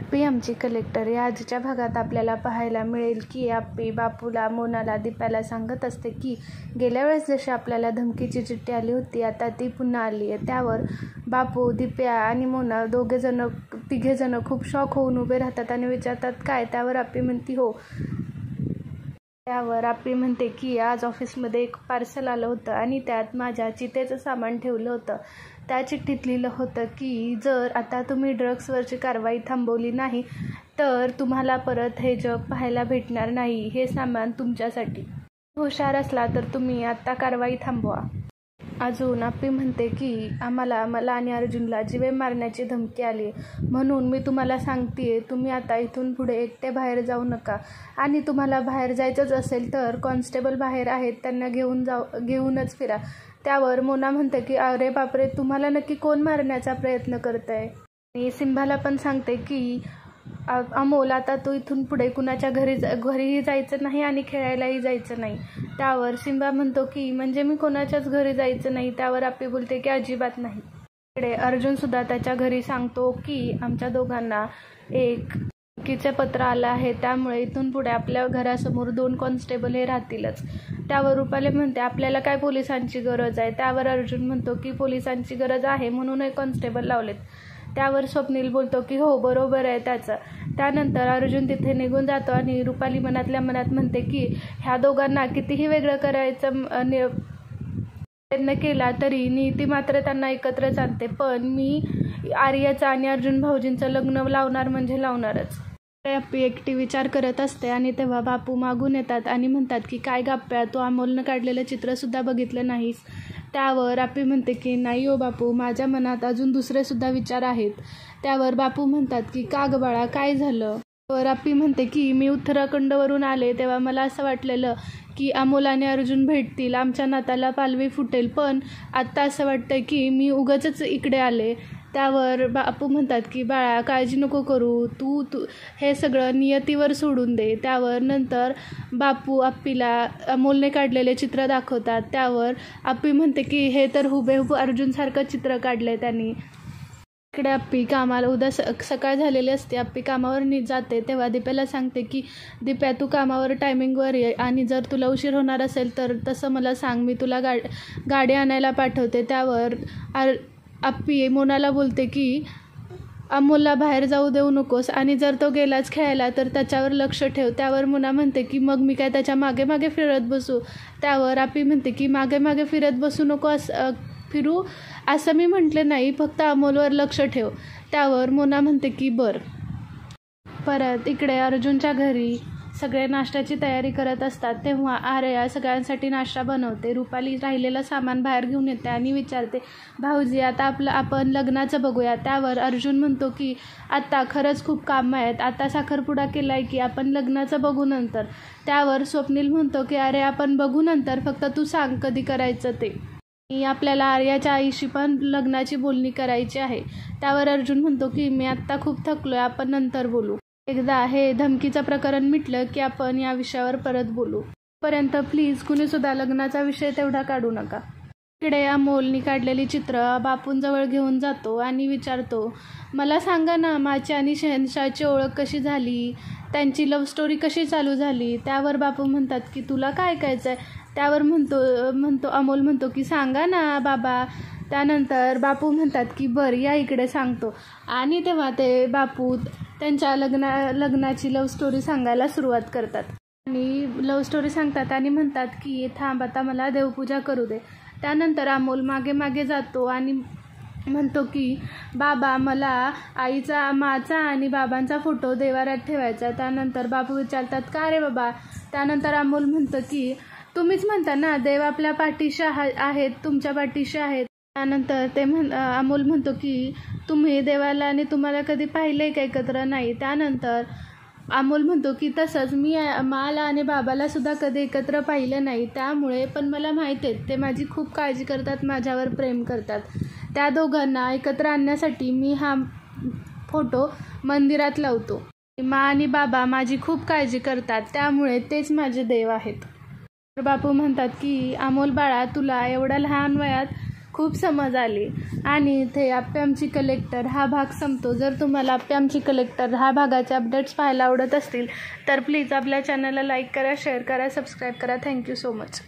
अप्पी आमची कलेक्टर या आजच्या भागात आपल्याला पाहायला मिळेल की अप्पी बापूला, मोनाला, दीप्याला सांगत असते की गेल्या वेळेस जशी आपल्याला धमकीची चिठ्ठी आली होती आता ती पुन्हा आली आहे. त्यावर बापू, दीप्या आणि मोना तिघेजण खूप शॉक होऊन उभे राहतात आणि विचारतात काय? त्यावर अप्पी म्हणती हो. त्यावर अप्पी म्हणते की आज ऑफिसमध्ये एक पार्सल आलं होतं आणि त्यात माझ्या चितेचं सामान ठेवलं होतं. त्या चिठ्ठीत लिहिलं होतं की जर आता तुम्ही ड्रग्सवरची कारवाई थांबवली नाही तर तुम्हाला परत हे जग पाहायला भेटणार नाही. हे सामान तुमच्यासाठी. हुशार असला तर तुम्ही आत्ता कारवाई थांबवा. अजून अप्पी म्हणते की मला आणि अर्जुनला जीवे मारण्याची धमकी आली म्हणून मी तुम्हाला सांगतेय तुम्ही आता इथून पुढे एकटे बाहेर जाऊ नका आणि तुम्हाला बाहेर जायचंच असेल तर कॉन्स्टेबल बाहेर आहेत त्यांना घेऊनच फिरा. त्यावर मोना म्हणते की अरे बापरे, तुम्हाला नक्की कोण मारण्याचा प्रयत्न करतंय? आणि सिम्बाला पण सांगते की अमोल आता तू इथून पुढे कुणाच्या घरीही जायचं नाही आणि खेळायलाही जायचं नाही. त्यावर सिम्बा म्हणतो की म्हणजे मी कोणाच्याच घरी जायचं नाही. त्यावर अप्पी बोलते की अजिबात नाही. इकडे अर्जुन सुद्धा त्याच्या घरी सांगतो की आमच्या दोघांना एक धमकीचे पत्र आलं आहे त्यामुळे इथून पुढे आपल्या घरासमोर 2 कॉन्स्टेबल हे राहतीलच. त्यावर रुपाली म्हणते आपल्याला काय पोलिसांची गरज आहे? त्यावर अर्जुन म्हणतो की पोलिसांची गरज आहे म्हणून एक कॉन्स्टेबल लावलेत. त्यावर स्वप्नील बोलतो की हो बरोबर आहे त्याचं. त्यानंतर अर्जुन तिथे निघून जातो आणि रुपाली मनातल्या मनात म्हणते की ह्या दोघांना कितीही वेगळं करायचं प्रयत्न केला तरी नीती मात्र त्यांना एकत्रच आणते. पण मी आर्याचं आणि अर्जुन भाऊजींचं लग्न लावणार म्हणजे लावणारच. अप्पी एकटी विचार करत असते आणि तेव्हा बापू मागून येतात आणि म्हणतात की काय गप्प्या, तू अमोलनं काढलेलं चित्रसुद्धा बघितलं नाहीस? त्यावर अप्पी म्हणते की नाही हो बापू, माझ्या मनात अजून दुसरे सुद्धा विचार आहेत. त्यावर बापू म्हणतात की का ग बाळा, काय झालं? त्यावर अप्पी म्हणते की मी उत्तराखंडवरून आले तेव्हा मला असं वाटलेलं की अमोल आणि अर्जुन भेटतील, आमच्या नाताला पालवी फुटेल, पण आत्ता असं वाटतं की मी उगाचच इकडे आले. त्यावर बापू म्हणतात की बाळा काळजी नको करू, तू हे सगळं नियतीवर सोडून दे. त्यावर नंतर बापू अप्पीला अमोलने काढलेले चित्र दाखवतात. त्यावर अप्पी म्हणते की हे तर हुबेहूब अर्जुनसारखं चित्र काढलंय त्यांनी. इकडे अप्पी कामाला उद्या सकाळ झालेली असते. अप्पी कामावर जाते तेव्हा दीप्याला सांगते की दीप्या तू कामावर टायमिंगवर ये आणि जर तुला उशीर होणार असेल तर तसं मला सांग, मी तुला गाडी आणायला पाठवते. त्यावर अप्पी मोनाला बोलते की अमोलला बाहेर जाऊ देऊ नकोस आणि जर तो गेलाच खेळायला तर त्याच्यावर लक्ष ठेव. त्यावर मोना म्हणते की मग मी काय त्याच्या मागे मागे फिरत बसू? त्यावर अप्पी म्हणते की मागे मागे फिरत बसू नको फिरू असं मी म्हटले नाही, फक्त अमोलवर लक्ष ठेव. त्यावर मोना म्हणते की बरं. परत इकडे अर्जुनच्या घरी सगळे नाश्त्याची तयारी करत असतात तेव्हा आर्या सगळ्यांसाठी नाश्ता बनवते. रुपाली राहिलेलं सामान बाहेर घेऊन येते आणि विचारते भाऊजी आता आपण लग्नाचं बघूया. त्यावर अर्जुन म्हणतो की आत्ता खरंच खूप कामं आहेत, आता साखरपुडा केलाय की आपण लग्नाचं बघू नंतर. त्यावर स्वप्नील म्हणतो की अरे आपण बघू नंतर, फक्त तू सांग कधी करायचं ते. आपल्याला आर्याच्या आईशी पण लग्नाची बोलणी करायची आहे. त्यावर अर्जुन म्हणतो की मी आत्ता खूप थकलोय, आपण नंतर बोलू. एकदा हे धमकीचं प्रकरण मिटलं की आपण या विषयावर परत बोलू. पर्यंत प्लीज कुणीसुद्धा लग्नाचा विषय तेवढा काढू नका. इकडे अमोलनी काढलेली चित्र बापूंजवळ घेऊन जातो आणि विचारतो मला सांगा ना माझी आणि शहनशाहची ओळख कशी झाली, त्यांची लव्ह स्टोरी कशी चालू झाली? त्यावर बापू म्हणतात की तुला काय ऐकायचं आहे? त्यावर अमोल म्हणतो की सांगा ना बाबा. त्यानंतर बापू म्हणतात की बरं या इकडे सांगतो. आणि तेव्हा ते बापू त्यांच्या लग्नाची लव्ह स्टोरी सांगायला सुरुवात करतात आणि लव्ह स्टोरी सांगतात आणि म्हणतात की थांब आता मला देवपूजा करू दे. त्यानंतर अमोल मागे मागे जातो आणि म्हणतो की बाबा मला माझा आणि बाबांचा फोटो देवाऱ्यात ठेवायचा. त्यानंतर बापू विचारतात का रे बाबा? त्यानंतर अमोल म्हणतं की तुम्हीच म्हणता ना देव आपल्या पाठीशी आहेत, तुमच्या पाठीशी आहेत. त्यानंतर अमोल म्हणतो की तुम्ही देवाला आणि तुम्हाला कधी पाहिलंय का एकत्र? नाही. त्यानंतर अमोल म्हणतो की तसंच मी मला आणि बाबाला सुद्धा कधी एकत्र पाहिलं नाही, त्यामुळे पण मला माहीत आहे ते माझी खूप काळजी करतात, माझ्यावर प्रेम करतात. त्या दोघांना एकत्र आणण्यासाठी मी हा फोटो मंदिरात लावतो. मा आणि बाबा माझी खूप काळजी करतात त्यामुळे तेच माझे देव आहेत. बापू म्हणतात की अमोल बाळा तुला एवढ्या लहान वयात खूप समज आली. आणि इथे आप्पे आमची कलेक्टर हा भाग संपतो. जर तुम्हाला आप्पे आमची कलेक्टर ह्या भागाचे अपडेट्स पाहायला आवडत असतील तर प्लीज आपल्या चॅनलला लाईक करा, शेअर करा, सबस्क्राईब करा. Thank you so much.